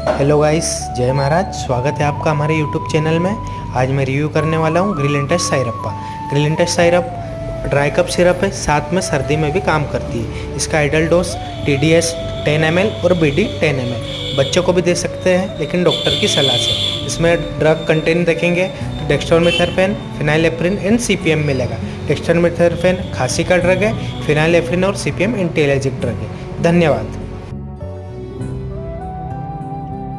Hello guys, जय महाराज। स्वागत है आपका हमारे यूट्यूब चैनल में। आज मैं रिव्यू करने वाला हूँ ग्रिलिंटस syrup. ग्रिलिंटस syrup dry cup syrup है, साथ में सर्दी में भी काम करती है। इसका आइडल डोज TDS 10 ml और BD 10 ml। बच्चों को भी दे सकते हैं, लेकिन डॉक्टर की सलाह से। इसमें ड्रग कंटेंट देखेंगे तो डेक्स्ट्रोमेथर्फेन, फिनाइलेफ्रिन एंड CPM मिलेगा। डेक्स्ट्रोमेथर्फेन खांसी का ड्रग है, फिनाइलेफ्रिन और CPM एंटी एलर्जिक ड्रग है। धन्यवाद।